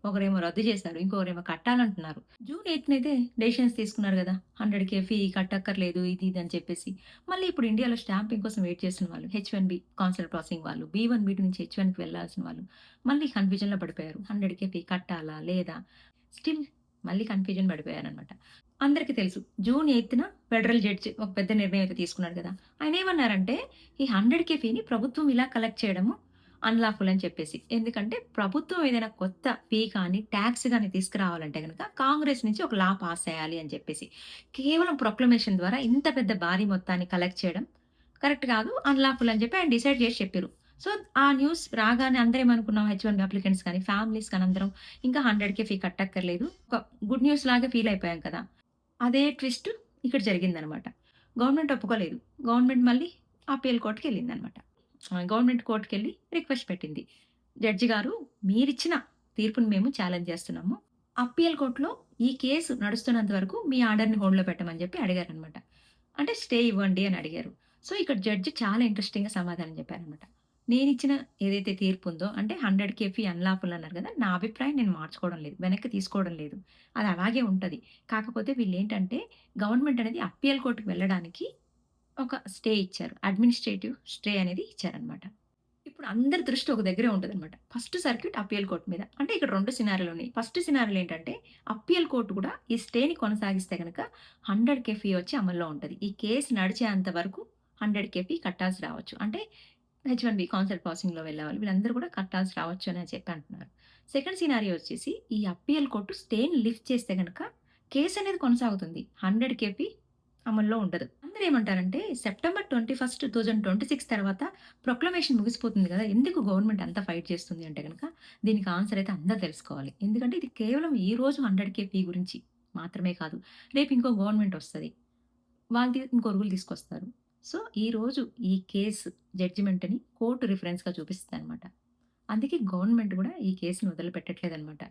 ఒకరేమో రద్దు చేశారు. ఇంకొకరేమో కట్టాలంటున్నారు. జూన్ 8న అయితే డెసిషన్స్ తీసుకున్నారు గదా! 100కే ఫీ కట్టక్కర్లేదు ఇది ఇది అని చెప్పేసి. మళ్ళీ ఇప్పుడు ఇండియాలో స్టాంపింగ్ కోసం వెయిట్ చేస్తున్న వాళ్ళు, హెచ్-1బీ కాన్సులర్ ప్రాసెసింగ్ వాళ్ళు, బీ-1, బీ-2 నుంచి హెచ్-1కి వెళ్ళాల్సిన వాళ్ళు మళ్ళీ కన్‌ఫ్యూజన్‌లో పడిపోయారు. 100కే ఫీ కట్టాలా? లేదా? స్టిల్ మళ్ళీ కన్‌ఫ్యూజన్ పడిపోయారనమాట. అందరికి తెలుసు. జూన్ 8న ఫెడరల్ జడ్జ్ ఒక పెద్ద నిర్ణయం అయితే తీసుకున్నాడు గదా! ఆయనేమన్నారంటే, ఈ 100కే ఫీని ప్రభుత్వం ఇలా కలెక్ట్ చేయడము అన్‌లాఫుల్ అని చెప్పేసి. ఎందుకంటే, ప్రభుత్వం ఏదైనా కొత్త ఫీ కానీ, టాక్స్ గాని తీసుకురావాలంటే గనక కాంగ్రెస్ నుంచి ఒక లా పాస్ చేయాలి అని చెప్పేసి. కేవలం ప్రొక్లమేషన్ ద్వారా ఇంత పెద్ద భారీ మొత్తాన్ని కలెక్ట్ చేయడం కరెక్ట్ కాదు. అన్‌లాఫుల్ అని చెప్పి ఆయన డిసైడ్ చేసి చెప్పిర్రు. సో, ఆ న్యూస్ రాగానే అందరేమనుకున్నాం హెచ్-1బీ అప్లికెంట్స్ కానీ, ఫ్యామిలీస్ కానీ అందరం ఇంకా 100కే ఫీ కట్టక్కర్లేదు. ఒక గుడ్ న్యూస్ లాగా ఫీల్ అయిపోయాం కదా! అదే ట్విస్ట్ ఇక్కడ జరిగిందనమాట. గవర్నమెంట్ ఒప్పుకోలేదు. గవర్నమెంట్ మళ్ళీ అప్పీల్ కోర్ట్‌కెళ్ళిందనమాట. గవర్నమెంట్ కోర్ట్‌కెళ్ళి రిక్వెస్ట్ పెట్టింది. జడ్జి గారు మీరిచ్చిన తీర్పుని మేము ఛాలెంజ్ చేస్తున్నాము. అప్పీల్ కోర్ట్‌లో ఈ కేసు నడుస్తున్నంత వరకు మీ ఆర్డర్‌ని హోల్డ్‌లో పెట్టమని చెప్పి అడిగారనమాట. అంటే స్టే ఇవ్వండి అని అడిగారు. సో, ఇక్కడ జడ్జి చాలా ఇంట్రెస్టింగ్‌గా సమాధానం చెప్పారనమాట. నేనిచ్చిన ఏదైతే తీర్పుందో అంటే 100కే ఫీ అన్‌లాఫుల్ అన్నారు కదా! నా అభిప్రాయం నేను మార్చుకోవడం లేదు. వెనక్కి తీసుకోవడం లేదు. అది అలాగే ఉంటది. కాకపోతే వీళ్ళేంటంటే గవర్నమెంట్ అనేది అప్పీల్ కోర్ట్‌కి వెళ్ళడానికి ఒక స్టే ఇచ్చారు. అడ్మినిస్ట్రేటివ్ స్టే అనేది ఇచ్చారనమాట. ఇప్పుడు అందరి దృష్టి ఒక దగ్గరే ఉంటదనమాట. ఫస్ట్ సర్క్యూట్ అప్పీల్ కోర్ట్ మీద. అంటే ఇక్కడ 2 సినారియోలున్నాయి. ఫస్ట్ సినారియోలో ఏంటంటే అప్పీల్ కోర్ట్ కూడా ఈ స్టేని కొనసాగిస్తే గనక 100కే ఫీ వచ్చి అమల్లో ఉంటది. ఈ కేస్ నడిచేంత వరకు 100కే ఫీ కట్టాల్సి రావచ్చు. అంటే హెచ్-1బీ కౌన్సిల్ ప్రాసెసింగ్‌లో వెళ్ళేవాళ్ళు వీళ్ళందరూ కూడా కట్టాల్సి రావచ్చు అని చెప్పి అంటున్నారు. సెకండ్ సినారియో వచ్చేసి ఈ అప్పీల్ కోర్ట్ స్టేని లిఫ్ట్ చేస్తే గనక కేస్ అనేది కొనసాగుతుంది. 100కే ఫీ అమల్లో ఉండదు. అందరేమంటారంటే సెప్టెంబర్ 21, 2026 తర్వాత ప్రొక్లమేషన్ ముగిసిపోతుంది గదా! ఎందుకు గవర్నమెంట్ అంతా ఫైట్ చేస్తుంది అంటే గనక దీనికి ఆన్సర్ అయితే అందరూ తెలుసుకోవాలి. ఎందుకంటే ఇది కేవలం ఈ రోజు 100కే ఫీ గురించి మాత్రమే కాదు. రేపు ఇంకో గవర్నమెంట్ వస్తది. వాళ్ళు ఇంకో రూల్ తీసుకొస్తారు. సో, ఈరోజు ఈ కేసు జడ్జిమెంట్‌ని కోర్ట్ రిఫరెన్స్‌గా చూపిస్తదనమాట. అందుకే గవర్నమెంట్ గూడా ఈ కేస్‌ని వదిలిపెట్టట్లేదనమాట.